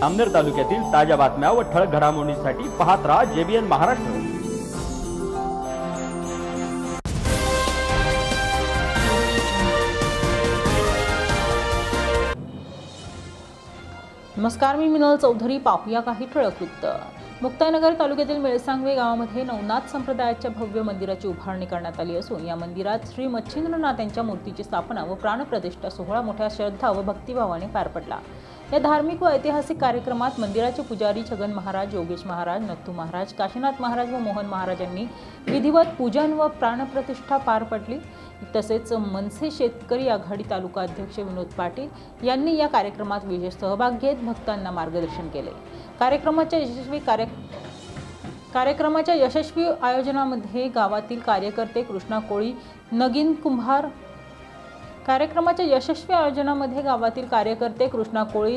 अमनेर तालुक्यातील ताज्या बातम्या व ठळक घडामोडींसाठी पाहत राहा JBN महाराष्ट्र। नमस्कार, मी मिनल चौधरी। पाहूया काही ठळक वृत्त। मुक्ताईनगर तालुक्यातील मेळसांगवे गावामध्ये नवनाथ संप्रदायाच्या भव्य मंदिराची उभारणी करण्यात आली असून या मंदिरात श्री मच्छिंद्रनाथ यांच्या मूर्तीची स्थापना व प्राणप्रतिष्ठा सोहळा मोठ्या श्रद्धा व भक्तिभावाने पार पडला। या धार्मिक व ऐतिहासिक कार्यक्रमात मंदिराचे पुजारी छगन महाराज, योगेश महाराज, नथू महाराज, काशीनाथ महाराज व मोहन महाराज यांनी विधिवत पूजन व प्राणप्रतिष्ठा पार पडली। तसेच मनसे शेतकरी आघाडी तालुका अध्यक्ष विनोद पाटील यांनी या कार्यक्रमात विशेष सहभाग घेत भक्तांना मार्गदर्शन केले। कार्यक्रमाच्या यशस्वी आयोजनामध्ये गावातील कार्यकर्ते कृष्णा कोळी, नगीन कुंभार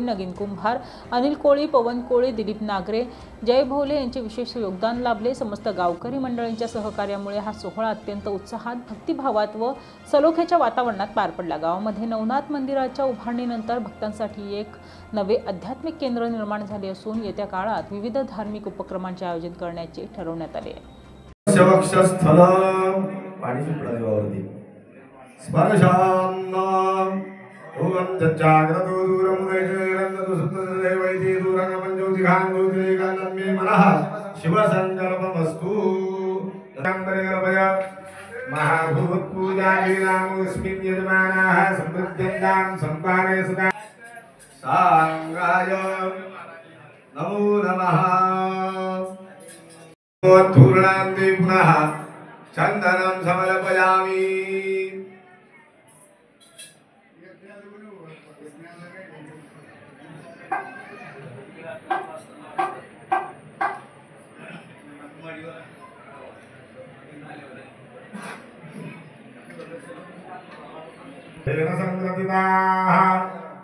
नगीन कुंभार, अनिल कोळी, पवन कोळी, दिलीप नागरे, जय भोले यांचे विशेष योगदान लाभले। समस्त गावकरी मंडळींच्या सहकार्यामुळे हा सोहळा अत्यंत उत्साहात, भक्तिभावात व सलोख्याच्या वातावरणात पार पडला। गावामध्ये नवनाथ मंदिराच्या उभारणीनंतर भक्तांसाठी एक नवे आध्यात्मिक केंद्र निर्माण झाले असून येत्या काळात विविध धार्मिक उपक्रमांचे आयोजन करण्याचे ठरवण्यात आले आहे। स्पर्शान्नां ओम जज्जाग्रतो दूरं वैजयरन्दतु सुतदेवैति दूरं ज्योतिघान्धोतिरेकानं मे मनः शिवसङ्कल्पमस्तु। तम्बरेरभय महाभूतपूजाभिरामोऽस्मिन् यजमानाः समृद्ध्यन्तां सम्पादय सदा साङ्गाय नमो नमः। धूर्णान्ते पुनः चन्दनं समर्पयामि।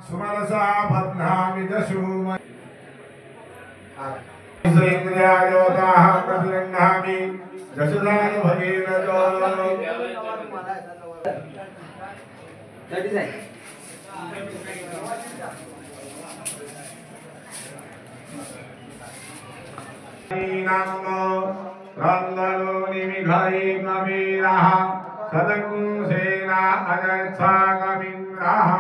सुमनसा बध्नामि दशुम इंद्रियायोताः प्रतिगृह्णामि दशदान भगेन नामो रन्दलो निमिघाई कबीरः सदकुसेना अजत्सागमिन्द्रः।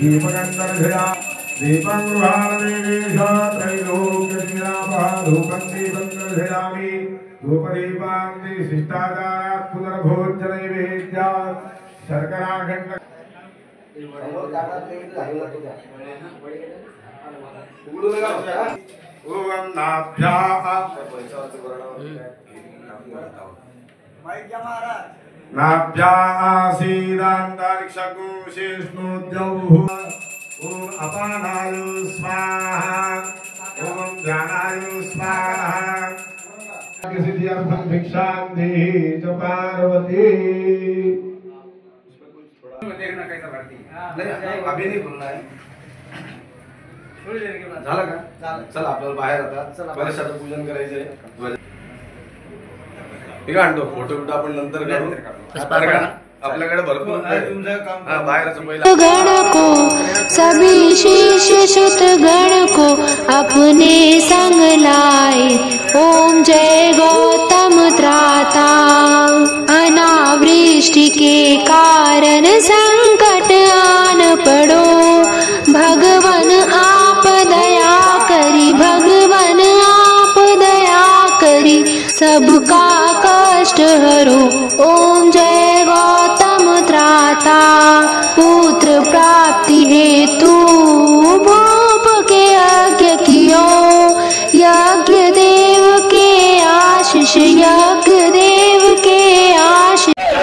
दीपकन्दर्भया दीपं गृहाणदेशा त्रैलोक्यनिरापः दीपन्दर्भयामि। धूपदीपान्ति शिष्टाचारात् पुनर्भोजनैवेद्यात् शर्कराखण्ड ओम नाभ्यासीदान्तरिक्षगुं शेष्णोद्यौः। ओम अपानाय स्वाहा, ओम ध्यानाय स्वाहा। सिद्ध्यर्थं भिक्षां देहि च पार्वती। अभी नहीं बोलना है, झालं का? चला आपल्याला बाहेर आता कलशाचं पूजन करायचंय। ठीक आहे, आणतो फोटो बिटो आपण नंतर करू। आपल्याकडे भरपूर तुमचं काम बाहेरचं पहिलं गण को सभी शीश सुत गण को अपने संग लाए। ओम जय गौतम त्राता, अनावृष्टि के कारण संकट आन पड़ो। भगवन आप दया करी, भगवन आप दया करी, सबका कष्ट हरो। ओम जय गौतम त्राता, पुत्र प्राप्ति हेतु भूप के यज्ञ कियो। यज्ञ देव के आशीष, यज्ञ देव के आशीष।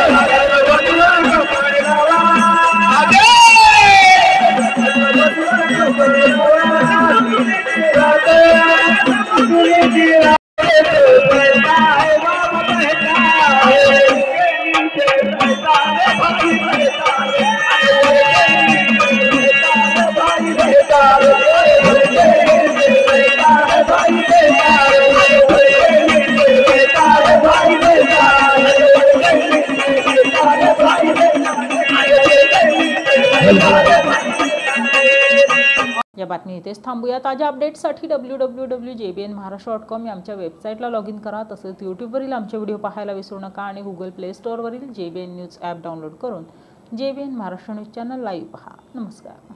या बातमी इथेच थांबूया. ताज्या अपडेट्ससाठी www.jbnmaharashtra.com या आमच्या वेबसाईटला लॉग इन करा. तसंच यूट्यूबवरील आमचे व्हिडिओ पाहायला विसरू नका आणि गुगल प्ले स्टोअरवरील JBN न्यूज ॲप डाउनलोड करून JBN Maharashtra news channel live पहा. नमस्कार.